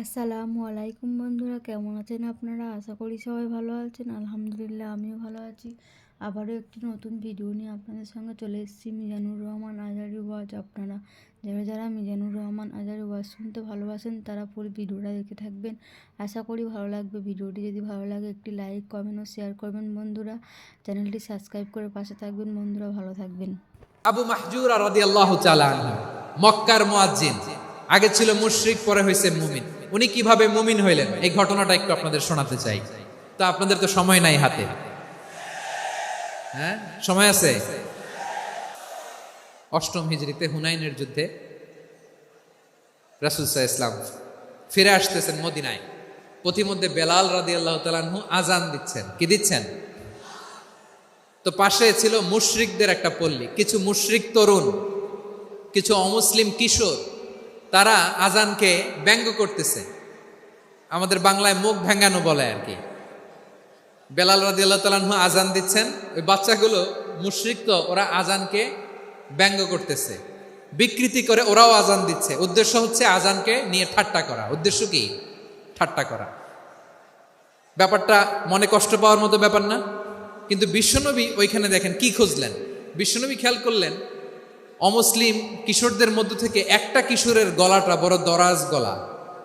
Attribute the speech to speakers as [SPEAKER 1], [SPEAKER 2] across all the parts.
[SPEAKER 1] আসসালামু আলাইকুম বন্ধুরা, কেমন আছেন আপনারা? আশা করি সবাই ভালো আছেন। আলহামদুলিল্লাহ আমিও ভালো আছি। আবারও একটি নতুন ভিডিও নিয়ে আপনাদের সঙ্গে চলে এসেছি। মিজানুর রহমান আজহারী ওয়াজ। আপনারা যারা যারা মিজানুর রহমান আজহারী ওয়াজ শুনতে ভালোবাসেন তারা পুরো ভিডিওটা দেখে থাকবেন। আশা করি ভালো লাগবে। ভিডিওটি যদি ভালো লাগে একটি লাইক, কমেন্ট ও শেয়ার করবেন বন্ধুরা। চ্যানেলটি সাবস্ক্রাইব করে পাশে থাকবেন বন্ধুরা। ভালো থাকবেন।
[SPEAKER 2] আবু মাহজুরা রাদিয়াল্লাহু তাআলা আনহু মক্কার মুয়াজ্জিন, আগে ছিল মুশরিক, পরে হয়েছে মুমিন। উনি কিভাবে মুমিন হইলেন এই ঘটনাটা একটু আপনাদের শোনাতে চাই। তো আপনাদের তো সময় নাই হাতে, হ্যাঁ সময় আছে। অষ্টম হিজরিতে হুনাইনের যুদ্ধে রাসূল সাল্লাল্লাহু আলাইহি ওয়াসাল্লাম ফিরে আসতেছেন মদিনায়। পথিমধ্যে বেলাল রাদিয়াল্লাহু তাআলা আনহু আজান দিচ্ছেন। কি দিচ্ছেন? তো পাশে ছিল মুশরিকদের একটা পল্লী, কিছু মুশরিক তরুণ, কিছু অমুসলিম কিশোর, তারা আজানকে ব্যঙ্গ করতেছে। আমাদের বাংলায় মুখ ভেঙ্গানো বলে আর কি। বেলাল রাদিয়াল্লাহু তাআলা আনহু আজান দিচ্ছেন, ওই বাচ্চাগুলো মুশরিক, তো ওরা আজানকে ব্যঙ্গ করতেছে, বিকৃতি করে ওরাও আজান দিচ্ছে। উদ্দেশ্য হচ্ছে আজানকে নিয়ে ঠাট্টা করা। উদ্দেশ্য কি? ঠাট্টা করা। ব্যাপারটা মনে কষ্ট পাওয়ার মতো ব্যাপার না? কিন্তু বিশ্বনবী ওইখানে দেখেন কি খুঁজলেন। বিশ্বনবী খেয়াল করলেন অমুসলিম কিশোরদের মধ্য থেকে একটা কিশোরের গলাটা বড় দরাজ গলা,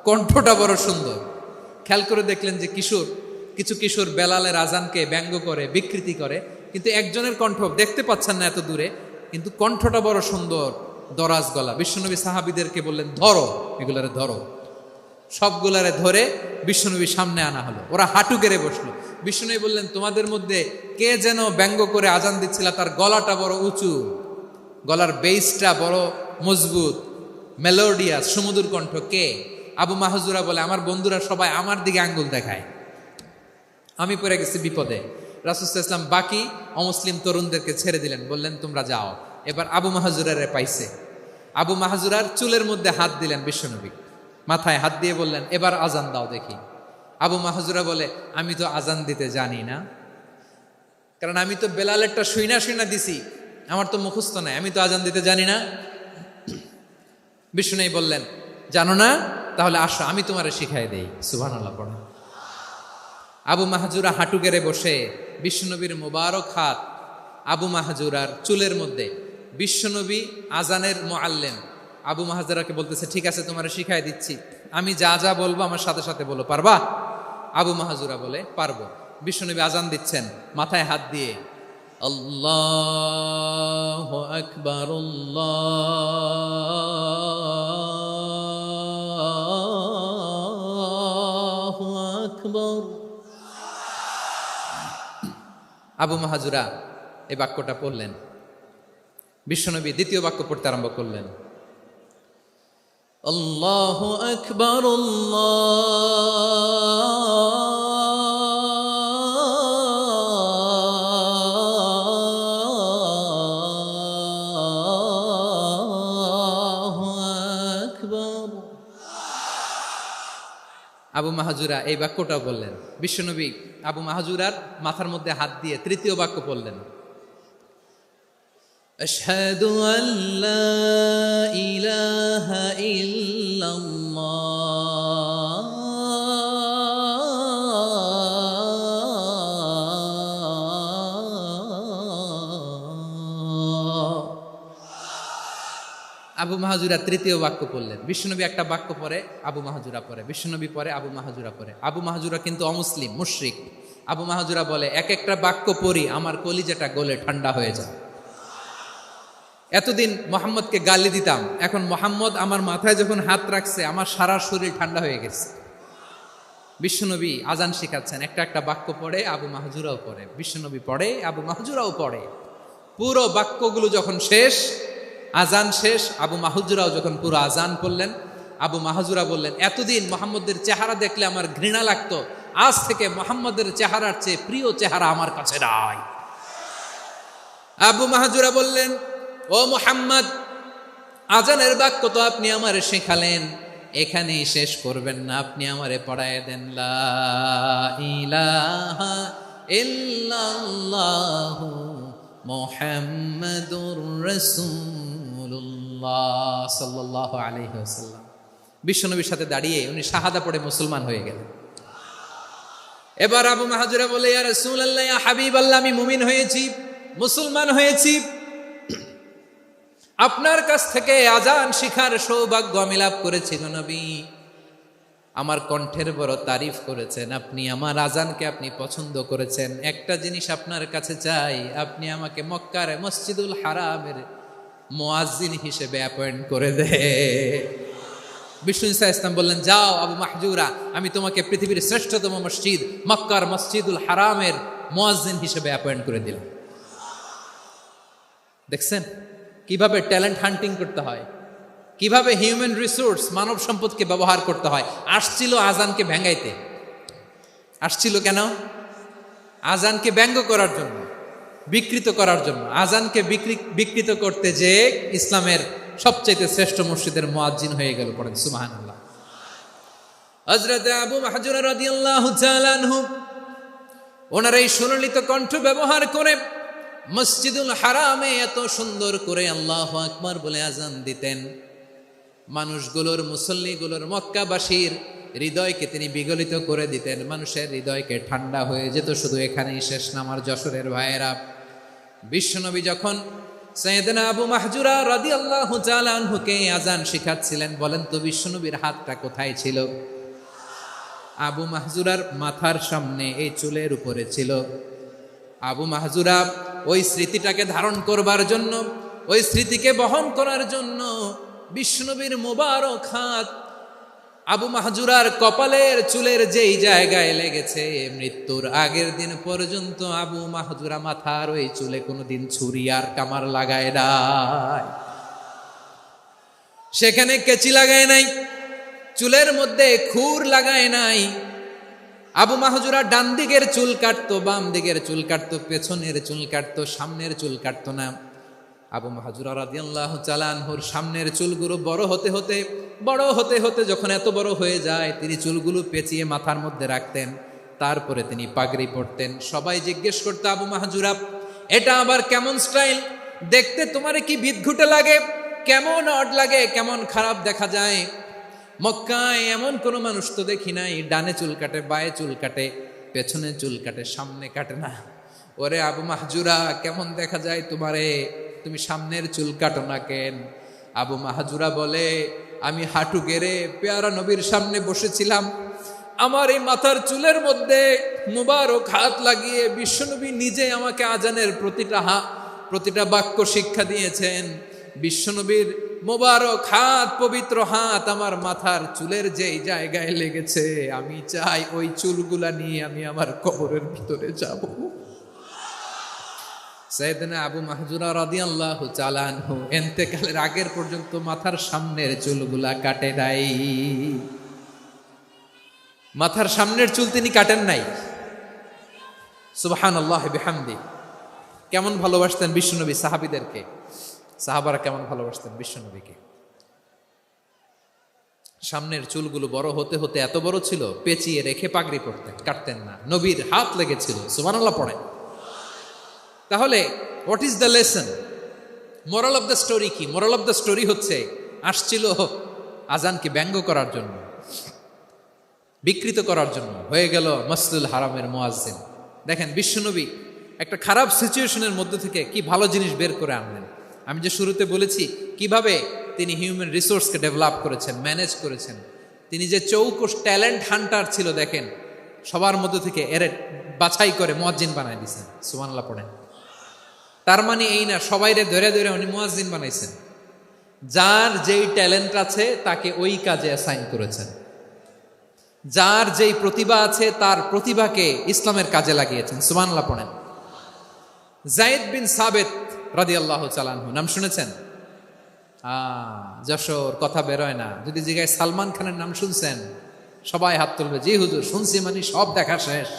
[SPEAKER 2] কণ্ঠটা বড় সুন্দর। খেয়াল করে দেখলেন যে কিছু কিশোর বেলালের আজানকে ব্যঙ্গ করে, বিকৃতি করে, কিন্তু একজনের কণ্ঠ দেখতে পাচ্ছেন না এত দূরে, কিন্তু কণ্ঠটা বড় সুন্দর, দরাজ গলা। বিশ্বনবী সাহাবীদেরকে বললেন, ধরো এগুলারে, ধরো। সবগুলারে ধরে বিশ্বনবী সামনে আনা হলো। ওরা হাঁটু গেড়ে বসলো। বিশ্বনবী বললেন, তোমাদের মধ্যে কে যেন ব্যঙ্গ করে আজান দিচ্ছিল, তার গলাটা বড় উঁচু, গলার বেসটা বড় মজবুত, মেলোডিয়াস, সুমধুর কণ্ঠ। কে? আবু মাহজুরা বলে, আমার বন্ধুরা সবাই আমার দিকে আঙ্গুল দেখায়, আমি পড়ে গেছি বিপদে। রাসূল সাল্লাল্লাহু আলাইহি ওয়াসাল্লাম বাকি অমুসলিম তরুণদেরকে ছেড়ে দিলেন, বললেন তোমরা যাও। এবার আবু মাহজুরারে পাইছে। আবু মাহজুরার চুলের মধ্যে হাত দিলেন বিশ্বনবী, মাথায় হাত দিয়ে বললেন, এবার আজান দাও দেখি। আবু মাহজুরা বলে, আমি তো আজান দিতে জানি না, কারণ আমি তো বেলালেরটা শুইনা দিছি, আমার তো মুখস্থ নাই, আমি তো আজান দিতে জানি না। বিষ্ণু বললেন, জানো না? তাহলে আসো, আমি তোমারে শিখাই দেই। সুবহানাল্লাহ পড়া। আবু মাহজুরা হাঁটু গেড়ে বসে, বিশ্বনবীর মোবারক হাত আবু মাহজুরার চুলের মধ্যে। বিশ্বনবী আজানের মুআল্লিম আবু মাহজুরাকে বলতেছে, ঠিক আছে তোমারে শিখাই দিচ্ছি, আমি যা যা বলবো আমার সাথে সাথে বলো, পারবা? আবু মাহজুরা বলে, পারবো। বিশ্বনবী আজান দিচ্ছেন মাথায় হাত দিয়ে, আল্লাহু আকবার, আল্লাহু আকবার। আবু মাহজুরা এই বাক্যটা পড়লেন। বিশ্বনবী দ্বিতীয় বাক্য পড়তে আরম্ভ করলেন, আল্লাহু আকবার, আল্লাহু আকবার। আবু মাহজুরা এই বাক্যটাও বললেন। বিশ্বনবী আবু মাহজুরার মাথার মধ্যে হাত দিয়ে তৃতীয় বাক্য বললেন, আশহাদু আল্লা ইলাহা ইল্লাল্লাহ, আবু মাহজুরা তৃতীয় বাক্য পড়লেন। বিশ্বনবী একটা বাক্য পরে আবু মাহজুরা পরে, বিশ্বনবী পরে আবু মাহজুরা পরে। আবু মাহজুরা কিন্তু অমুসলিম, মুশরিক। আবু মাহজুরা বলে, এক একটা বাক্য পড়ি আমার কলিজাটা গলে ঠান্ডা হয়ে যায়। এতদিন মোহাম্মদকে গালি দিতাম, এখন মোহাম্মদ আমার মাথায় যখন হাত রাখছে আমার সারা শরীর ঠান্ডা হয়ে গেছে। বিশ্বনবী আজান শিখাচ্ছেন, একটা একটা বাক্য পড়ে আবু মাহজুরাও পড়ে, বিশ্বনবী পড়ে, আবু মাহজুরাও পড়ে। পুরো বাক্যগুলো যখন শেষ, আজান শেষ, আবু মাহজুরাও যখন পুরো আজান পড়লেন, আবু মাহজুরা বললেন, এতদিন মোহাম্মদের চেহারা দেখলে আমার ঘৃণা লাগতো, আজ থেকে মোহাম্মদের চেহারার চেয়ে প্রিয় চেহারা আমার কাছে নাই। আবু মাহজুরা বললেন, ও মুহাম্মদ, আজানের বাক্য তো আপনি আমারে শেখালেন, এখানেই শেষ করবেন না, আপনি আমারে পড়ায় দেন, লা ইলাহা ইল্লাল্লাহু মুহাম্মাদুর রাসূলুল্লাহ সাল্লাল্লাহু আলাইহি ওয়াসাল্লাম। বিশ্বনবীর সাথে দাঁড়িয়ে উনি শাহাদা পড়ে মুসলমান হয়ে গেলেন। এবার আবু মাহাজুরা বলে, ইয়া রাসূলুল্লাহ, ইয়া হাবিবাল্লাহ, আমি মুমিন হয়েছি, মুসলমান হয়েছি, আপনার কাছ থেকে আজান শিখার সৌভাগ্য আমি লাভ করেছি গো নবী। আমার কণ্ঠের বড় তারিফ করেছেন আপনি, আমার আজানকে আপনি পছন্দ করেছেন। একটা জিনিস আপনার কাছে চাই, আপনি আমাকে মক্কার মসজিদুল হারামের মুয়াজ্জিন হিসেবে অ্যাপয়েন্ট করে দে। বিষ্ণু ইসা ইসলাম বললেন, যাও আবু মাহজুরা, আমি তোমাকে পৃথিবীর শ্রেষ্ঠতম মসজিদ মক্কার মসজিদুল হারামের মুয়াজ্জিন হিসেবে অ্যাপয়েন্ট করে দিলাম। দেখছেন কিভাবে ট্যালেন্ট হান্টিং করতে হয়, কিভাবে হিউম্যান রিসোর্স মানব সম্পদকে ব্যবহার করতে হয়। আসছিল আজানকে ভেঙ্গাইতে, আসছিল কেন? আজানকে ব্যঙ্গ করার জন্য, বিকৃত করার জন্য। আজানকে বিকৃত করতে যে ইসলামের সবচেয়ে শ্রেষ্ঠ মসজিদের মুয়াজ্জিন হয়ে গেল। পড়েন সুবহানাল্লাহ। হযরত আবু মাহজুরা রাদিয়াল্লাহু তাআলা আনহু ওনার এই সুললিত কণ্ঠ ব্যবহার করে মসজিদুল হারামে এত সুন্দর করে আল্লাহু আকবার বলে আজান দিতেন। মানুষগুলোর, মুসল্লিগুলোর, মক্কাবাসীর হৃদয়কে তিনি বিগলিত করে দিতেন। মানুষের হৃদয়কে ঠান্ডা হয়ে যেত। শুধু এখানেই শেষ না আমার যশোরের ভাইয়েরা। বিশ্বনবী যখন সাইয়েদনা আবু মাহজুরা রাদিয়াল্লাহু তাআলা আনহুকে আজান শিখাচ্ছিলেন, বলেন তো বিশ্বনবীর হাতটা কোথায় ছিল? আবু মাহজুরার মাথার সামনে, এই চুলের উপরে ছিল। আবু মাহজুরা ওই স্মৃতিটাকে ধারণ করবার জন্য, ওই স্মৃতিকে বহন করার জন্য বিশ্বনবীর মোবারক হাত আবু মাহজুরার কপালের চুলের যেই জায়গায় লেগেছে, মৃত্যুর আগের দিন পর্যন্ত আবু মাহজুরা মাথার ওই চুলে কোনোদিন ছুরি আর কামার লাগায় নাই, সেখানে কেচি লাগায় নাই, চুলের মধ্যে খুর লাগায় নাই। আবু মাহজুরা ডান দিকের চুল কাটতো, বাম দিকের চুল কাটতো, পেছনের চুল কাটতো, সামনের চুল কাটতো না। আবু মাহজুরা রাদিয়াল্লাহু তাআলা আনহুর সামনের চুলগুলো বড় হতে হতে যখন এত বড় হয়ে যায়, তিনি চুলগুলো পেঁচিয়ে মাথার মধ্যে রাখতেন। তারপরে তিনি পাগড়ি পরতেন। সবাই জিজ্ঞেস করতো, আবু মাহজুরা, এটা আবার কেমন স্টাইল? দেখতে তোমার কি বিদঘুটে লাগে? কেমন অড লাগে? কেমন খারাপ দেখা যায়? মক্কায় এমন কোনো মানুষ তো দেখি নাই, ডানে চুল কাটে, বায়ে চুল কাটে, পেছনে চুল কাটে, সামনে কাটে না। ওরে আবু মাহজুরা, কেমন দেখা যায় তোমারে? তুমি সামনের চুল কাটো না কেন? আবু মাহজুরা বলে, আমি হাঁটু গেড়ে পেয়ারা নবীর সামনে বসেছিলাম, আমার এই মাথার চুলের মধ্যে মুবারক হাত লাগিয়ে বিশ্বনবী নিজে আমাকে আজানের প্রতিটা বাক্য শিক্ষা দিয়েছেন। বিশ্বনবীর মোবারক হাত, পবিত্র হাত আমার মাথার চুলের যেই জায়গায় লেগেছে, আমি চাই ওই চুলগুলা নিয়ে আমি আমার কবরের ভিতরে যাব। সাইয়েদনা আবু মাহজুরা রাদিয়াল্লাহু তাআলা আনহু ইন্তেকালের আগের পর্যন্ত মাথার সামনের চুলগুলা কাটে নাই। মাথার সামনের চুল তিনি কাটেন নাই। সুবহানাল্লাহি বিহামদি। কেমন ভালোবাসতেন বিশ্বনবী সাহাবীদেরকে, সাহাবারা কেমন ভালোবাসতেন বিশ্বনবীকে। সামনের চুলগুলো বড় হতে হতে এত বড় ছিল, পেঁচিয়ে রেখে পাগড়ি পরতেন, কাটতেন না। নবীর হাত লেগেছিল। সুবহানাল্লাহ পড়েন। তাহলে what is the lesson? Moral of the story কি? মোরাল অফ দ্য স্টোরি হচ্ছে, আসছিল আজানকে ব্যঙ্গ করার জন্য, বিকৃত করার জন্য, হয়ে গেল মসজিদুল হারামের মুয়াজ্জিন। দেখেন বিশ্বনবী একটা খারাপ সিচুয়েশনের মধ্যে থেকে কি ভালো জিনিস বের করে আনলেন। আমি যে শুরুতে বলেছি কিভাবে তিনি হিউম্যান রিসোর্সকে ডেভেলপ করেছেন, ম্যানেজ করেছেন। তিনি যে চৌকস ট্যালেন্ট হান্টার ছিল, দেখেন সবার মধ্যে থেকে এর বাছাই করে মুয়াজ্জিন বানাই দিয়েছেন। সুবহানাল্লাহ পড়েন। তার মানে এই না সবাইরে ধরে ধরে উনি মুয়াজ্জিন বানাইছেন। যার যেই ট্যালেন্ট আছে তাকে ওই কাজে অ্যাসাইন করেছেন। যার যেই প্রতিভা আছে তার প্রতিভাকে ইসলামের কাজে লাগিয়েছেন। সুবহানাল্লাহ পড়েন। যায়েদ বিন সাবিত রাদিয়াল্লাহু তাআলা আনহু, নাম শুনেছেন? যশোর, কথা বেরোয় না। যদি জিজ্ঞাসা সালমান খানের নাম শুনছেন, সবাই হাত তুলবে, জি হুজুর শুনছি, মানে সব দেখা শেষ।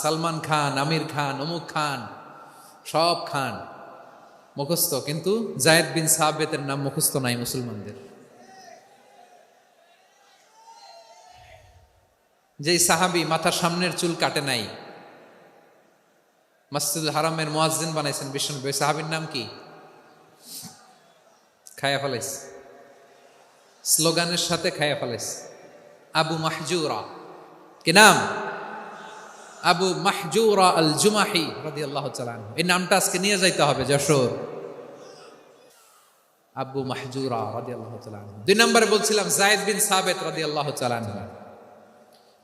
[SPEAKER 2] সালমান খান, আমির খান, অমুক খান, সব খান মুখস্থ, কিন্তু যায়েদ বিন সাবিতের নাম মুখস্থ নাই মুসলমানদের। যেই সাহাবী মাথার সামনের চুল কাটে নাই, মসজিদুল হারামের মুয়াজ্জিন বানাইছেন বিশ্বনবী, সাহাবীর নাম কি? খায়া ফেলাইছে। স্লোগানের সাথে খাইয়া ফেলেছে। আবু মাহজুরা, কি নাম? আবু মাহজুরা আল জুমাহি রাদিয়াল্লাহু তাআলা আনহু। এই নামটা আজকে নিয়ে যাইতে হবে যশোর। আবু মাহজুরা রাদিয়াল্লাহু তাআলা আনহু। 2 নম্বরে বলছিলাম যায়েদ বিন সাবিত রাদিয়াল্লাহু তাআলা আনহু।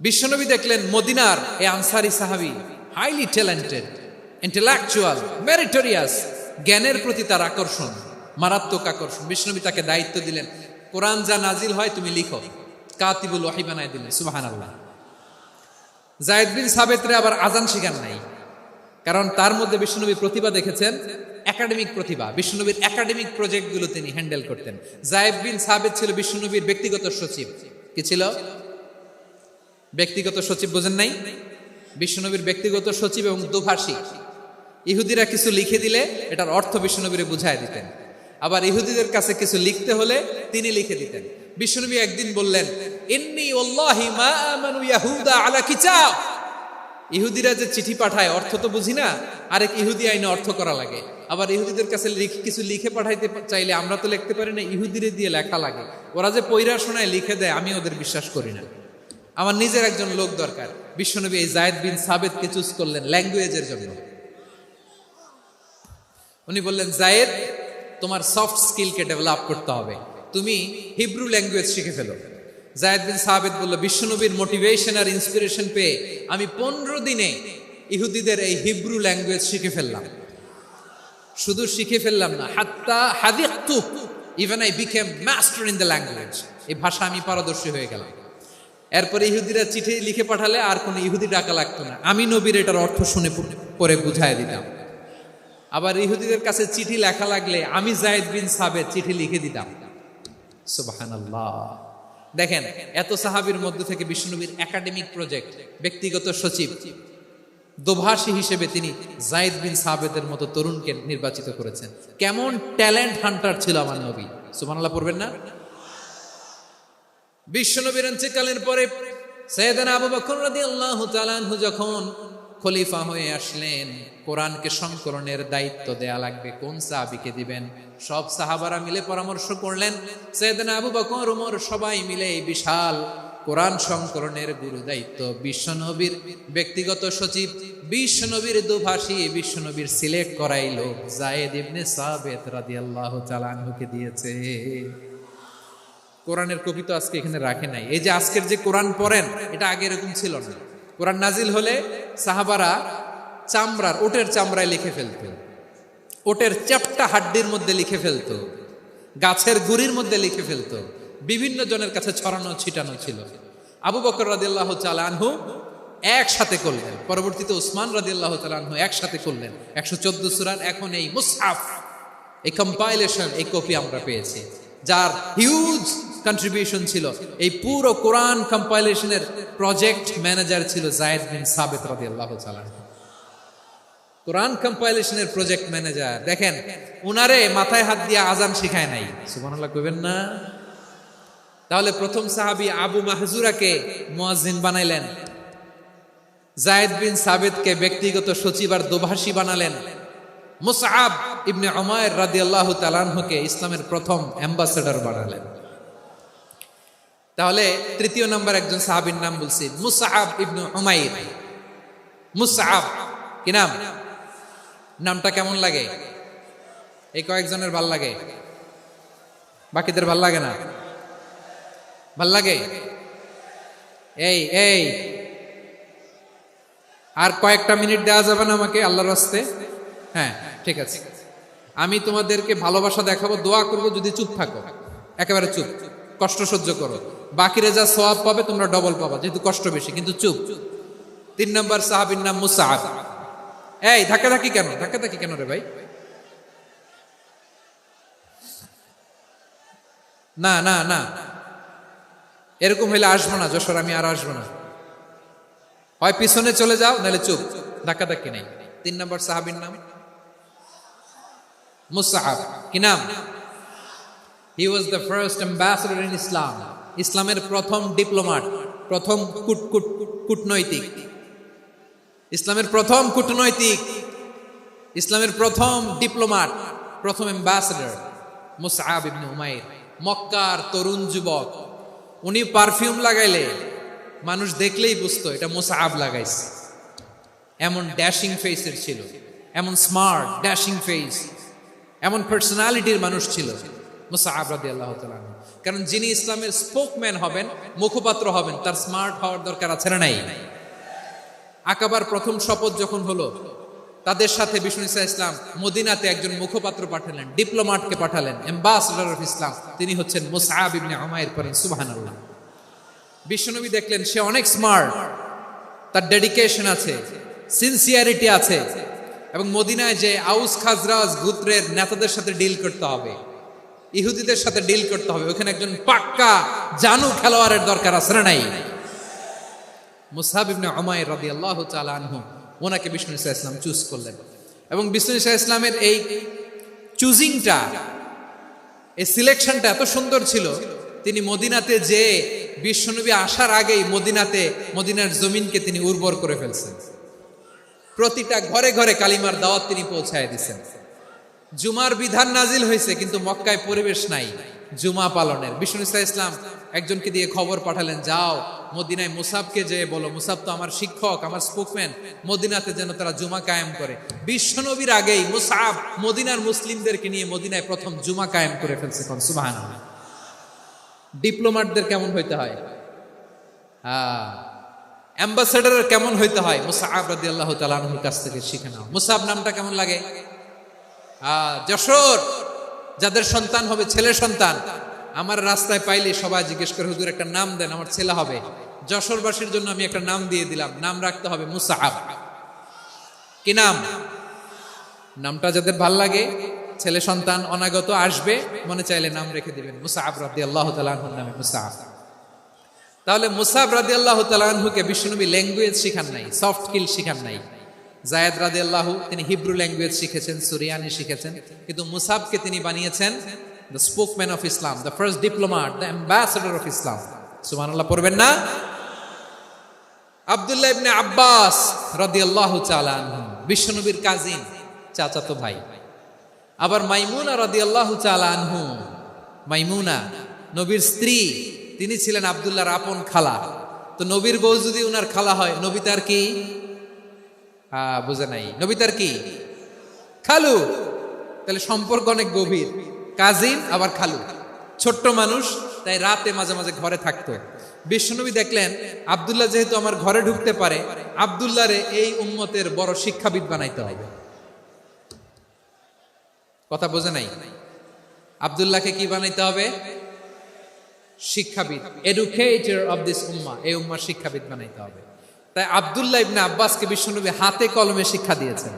[SPEAKER 2] বিশ্বনবী দেখলেন মদিনার এই আনসারী সাহাবী হাইলি ট্যালেন্টেড, ইন্টেলেকচুয়াল, মেরিটোরিয়াস, জ্ঞানের প্রতি তার আকর্ষণ, মারাত্মক আকর্ষণ। বিশ্বনবী তাকে দায়িত্ব দিলেন, কোরআন যা নাজিল হয় তুমি লিখো, কাতিবুল ওয়াহি বানায় দিলেন। সুবহানাল্লাহ। যায়েদ বিন সাবিতরে আবার আজান শিখান নাই, কারণ তার মধ্যে বিশ্বনবী প্রতিভা দেখেছেন, একাডেমিক প্রতিভা। বিশ্বনবীর একাডেমিক প্রজেক্টগুলো তিনি হ্যান্ডেল করতেন। যায়েদ বিন সাবিত ছিল বিশ্বনবীর ব্যক্তিগত সচিব। কি ছিল? ব্যক্তিগত সচিব। বোঝেন নাই? বিশ্বনবীর ব্যক্তিগত সচিব এবং দুভাষী। ইহুদিরা কিছু লিখে দিলে এটার অর্থ বিশ্বনবীরে বুঝায় দিতেন, আবার ইহুদিদের কাছে কিছু লিখতে হলে তিনি লিখে দিতেন। বিশ্বনবী একদিন বললেন, ইন্নী ওয়াল্লাহি মা আমানু ইয়াহুদা আলা কিতাব। ইহুদিরা যে চিঠি পাঠায় অর্থ তো বুঝি না, আরেক ইহুদি আইনে অর্থ করা লাগে। আবার ইহুদিদের কাছে কিছু লিখে পাঠাইতে চাইলে আমরা তো লিখতে পারি না, ইহুদিরে দিয়ে লেখা লাগে। ওরা যে পয়রা শোনায় লিখে দেয়, আমি ওদের বিশ্বাস করি না। আমার নিজের একজন লোক দরকার। বিশ্বনবী এই যায়েদ বিন সাবিতকে চুজ করলেন ল্যাঙ্গুয়েজের জন্য। উনি বললেন, যায়েদ, তোমার সফট স্কিলকে ডেভেলপ করতে হবে, তুমি হিব্রু ল্যাঙ্গুয়েজ শিখে ফেলো। যায়েদ বিন সাবিত বলল, বিশ্বনবীর মোটিভেশন আর ইন্সপিরেশন পেয়ে আমি 15 দিনে ইহুদিদের এই হিব্রু ল্যাঙ্গুয়েজ শিখে ফেললাম। শুধু শিখে ফেললাম না, হাত্তা হাদিকতু, even I became master in the language. এই ভাষা আমি পারদর্শী হয়ে গেলাম। এরপরে ইহুদিরা চিঠি লিখে পাঠালে আর কোনো ইহুদি ডাকা লাগতো না, আমি নবীর এটার অর্থ শুনে পরে বুঝাই দিতাম। আবার ইহুদিদের কাছে চিঠি লেখা লাগলে আমি যায়েদ বিন সাবিত চিঠি লিখে দিতাম। সুবহানাল্লাহ। দেখেন, এত সাহাবীর মধ্যে থেকে বিশ্বনবীর একাডেমিক প্রজেক্ট, ব্যক্তিগত সচিব, দোভাষী হিসেবে তিনি যায়েদ বিন সাবিতের মতো তরুণকে নির্বাচিত করেছেন। কেমন ট্যালেন্ট হান্টার ছিল আমার নবী। সুবহানাল্লাহ পড়বেন না? বিশ্বনবীর ইন্তেকালের পরে সাইয়েদনা আবু বকর রাদিয়াল্লাহু তাআলা আনহু যখন খলিফা হয়ে আসলেন, কোরআনকে সংকলনের দায়িত্ব দেয়া লাগবে, কোন সাহাবীকে দিবেন? সব সাহাবারা মিলে পরামর্শ করলেন। সাইয়েদনা আবু বকর, ওমর সবাই মিলে এই বিশাল কোরআন সংকলনের গুরু দায়িত্ব বিশ্বনবীর ব্যক্তিগত সচিব, বিশ্বনবীর দুভাষী, বিশ্বনবীর সিলেক্ট করাই লোক যায়েদ ইবনে সাবিত রাদিয়াল্লাহু তাআলা আনহুকে দিয়েছে। কোরআনের কপি তো আজকে এখানে রাখে নাই। এই যে আজকের যে কোরআন পড়েন, এটা আগে এরকম ছিল না। কোরআন নাজিল হলে সাহাবারা চামড়ার, ওটের চামড়ায় লিখে ফেলতো, ওটের চ্যাপ্টা হাড্ডির মধ্যে লিখে ফেলতো, গাছের গুড়ির মধ্যে লিখে ফেলতো। বিভিন্ন জনের কাছে ছড়ানো ছিটানো ছিল। আবু বকর রাদিয়াল্লাহু তাআলা আনহু একসাথে করলেন, পরবর্তীতে উসমান রাদিয়াল্লাহু তাআলা আনহু একসাথে করলেন। 114 সূরার এখন এই মুসহাফ, এই কম্পাইলেশন, এই কপি আমরা পেয়েছি, যার হিউজ কন্ট্রিবিউশন ছিল। এই পুরো কোরআন কম্পাইলেশনের প্রজেক্ট ম্যানেজার ছিল যায়েদ বিন সাবিত রাদিয়াল্লাহু তাআলা। কোরআন কম্পাইলেশনের প্রজেক্ট ম্যানেজার। দেখেন, উনারে মাথায় হাত দিয়ে আজান শিখায় নাই। সুবহানাল্লাহ কইবেন না? তাহলে প্রথম সাহাবী আবু মাহজুরাকে মুয়াজ্জিন বানাইলেন, যায়েদ বিন সাবিতকে ব্যক্তিগত সচিব আর দোভাষী বানালেন, মুসআব ইবনে উমাইর রাদিয়াল্লাহু তাআলা আনহুকে ইসলামের প্রথম অ্যাম্বাসেডর বানালেন। তাহলে তৃতীয় নাম্বার একজন সাহাবীর নাম বলছি, মুসআব ইবনে উমাইর। মুসআব কি নাম? নামটা কেমন লাগে? এই কয়েকজনের ভাল লাগে, বাকিদের ভাল লাগে না? ভাল লাগে? এই আর কয়েকটা মিনিট দেওয়া যাবে না আমাকে আল্লাহর রাস্তে? হ্যাঁ, ঠিক আছে। আমি তোমাদেরকে ভালোবাসা দেখাবো, দোয়া করবো যদি চুপ থাকো, একেবারে চুপ, কষ্ট সহ্য করো। বাকিরা যা সওয়াব পাবে তোমরা ডবল পাবা, যেহেতু কষ্ট বেশি, কিন্তু চুপ। 3 নম্বর সাহাবীর নাম মুসআব। এই ধাক্কাধাক্কি কেন রে ভাই? না, এরকম হইলে আসবো না যশোর, আমি আর আসবো না। হয় পিছনে চলে যাও, নাহলে চুপ, ধাক্কাধাক্কি নেই। 3 নম্বর সাহাবীর নাম মুসআব। কি নাম? He was the first ambassador in Islam. ইসলামের প্রথম ডিপ্লোম্যাট, প্রথম কূটনৈতিক, ইসলামের প্রথম কূটনৈতিক, ইসলামের প্রথম ডিপ্লোম্যাট, প্রথম অ্যাম্বাসেডর মুসআব ইবনে উমাইর। মক্কার তরুণ যুবক, উনি পারফিউম লাগাইলে মানুষ দেখলেই বুঝতো এটা মুসআব লাগাইছে। এমন ড্যাশিং ফেসের ছিল, এমন স্মার্ট ড্যাশিং ফেস, এমন পার্সোনালিটির মানুষ ছিল মুসআব রাদিয়াল্লাহু তাআলা। কারণ যিনি ইসলামের স্পোকম্যান হবেন, মুখপাত্র হবেন, তার স্মার্ট হওয়ার দরকার আছে না নাই? আকাবার প্রথম শপথ যখন হলো, তাদের সাথে বিষ্ণু ইসা ইসলাম মদিনাতে একজন মুখপাত্র পাঠালেন, ডিপ্লোম্যাটকে পাঠালেন, অ্যাম্বাসেডর অফ ইসলাম। তিনি হচ্ছেন মুসআব ইবনে উমাইর। পড়েন সুবহানাল্লাহ। বিশ্বনবী দেখলেন সে অনেক স্মার্ট, তার ডেডিকেশন আছে, সিনসিয়ারিটি আছে, এবং মদিনায় যে আউস খাজরাজ গোত্রের নেতাদের সাথে ডিল করতে হবে, ইহুদিদের সাথে ডিল করতে হবে, ওখানে একজন পাক্কা জানু খেলোয়াড়ের দরকার আছে না নাই? মুসআব ইবনে উমাইর রাদিয়াল্লাহু তাআলা আনহু, ওনাকে বিষ্ণু ইসা ইসলাম চুজ করলেন। এবং বিষ্ণু ইসা ইসলামের এই চুজিংটা, এই সিলেকশনটা এত সুন্দর ছিল, তিনি মদিনাতে যে বিশ্বনবী আসার আগেই মদিনার জমিনকে তিনি উর্বর করে ফেলছেন। প্রতিটা ঘরে ঘরে কালিমার দাওয়াত তিনি পৌঁছায় দিচ্ছেন। জুমার বিধান নাজিল হয়েছে, কিন্তু মক্কায় পরিবেশ নাই জুমা পালনের। বিষ্ণু ইসা ইসলাম একজনকে দিয়ে খবর পাঠালেন, যাও মদিনায় মুসাবকে যে বলো, মুসাব তো আমার শিক্ষক, আমার স্পোকম্যান, মদিনাতে যেন তারা জুমা কায়েম করে। বিশ্বনবীর আগেই মুসাব মদিনার মুসলিমদেরকে নিয়ে মদিনায় প্রথম জুমা কায়েম করে ফেলছে। কোন সুবহানাল্লাহ। ডিপ্লোম্যাটদের কেমন হইতে হয়, অ্যাম্বাসেডারের কেমন হইতে হয়, মুসআব রাদিয়াল্লাহু তাআলা আনহুর কাছ থেকে শিখে নাও। মুসআব নামটা কেমন লাগে? যশোর যাদের সন্তান হবে, ছেলে সন্তান, আমার রাস্তায় পাইলে সবাই জিজ্ঞেস করে, হুজুর একটা নাম দেন, আমার ছেলে হবে। যশোরবাসীর জন্য আমি একটা নাম দিয়ে দিলাম, নাম রাখতে হবে মুসআব। কি নাম? নামটা যাদের ভাল লাগে, ছেলে সন্তান অনাগত আসবে, মনে চাইলে নাম রেখে দিবেন মুসআব রাদিয়াল্লাহু তাআলা আনহুর নামে মুসআব। তাহলে মুসআব রাদিয়াল্লাহু তাআলা আনহুকে বিশ্বনবী ল্যাঙ্গুয়েজ শিখান নাই, সফট স্কিল শিখান নাই। যায়েদ রাদিয়াল্লাহু তিনি হিব্রু ল্যাঙ্গুয়েজ শিখেছেন, সুরিয়ানি শিখেছেন, কিন্তু মুসআবকে তিনি বানিয়েছেন the spokesman of Islam, the first diplomat, the ambassador of Islam. সুবহানাল্লাহ পড়বেন না? আব্দুল্লাহ ইবনে আব্বাস রাদিয়াল্লাহু তাআলা আনহু বিশ্বনবীর কাজিন, চাচাতো ভাই। আবার মাইমুনা রাদিয়াল্লাহু তাআলা আনহু, মাইমুনা নবীর স্ত্রী, তিনি ছিলেন আব্দুল্লাহর আপন খালা। তো নবীর বউ যদি উনার খালা হয়, নবী তার কি? বুঝে নাই, নবী তার কি? খালু। তাহলে সম্পর্ক অনেক গভীর, কাজিন আবার খালু। ছোট্ট মানুষ, তাই রাতে মাঝে মাঝে ঘরে থাকতো। বিশ্বনবী দেখলেন আব্দুল্লাহ যেহেতু আমার ঘরে ঢুকতে পারে, আব্দুল্লাহরে এই উম্মতের বড় শিক্ষাবিদ বানাইতে হবে। কথা বোঝে নাই? আব্দুল্লাহকে কি বানাইতে হবে? শিক্ষাবিদ, এডুকেটর অফ দিস উম্মাহ, এই উম্মার শিক্ষাবিদ বানাইতে হবে। তাই আব্দুল্লাহ ইবনে আব্বাসকে বিশ্বনবী হাতে কলমে শিক্ষা দিয়েছেন।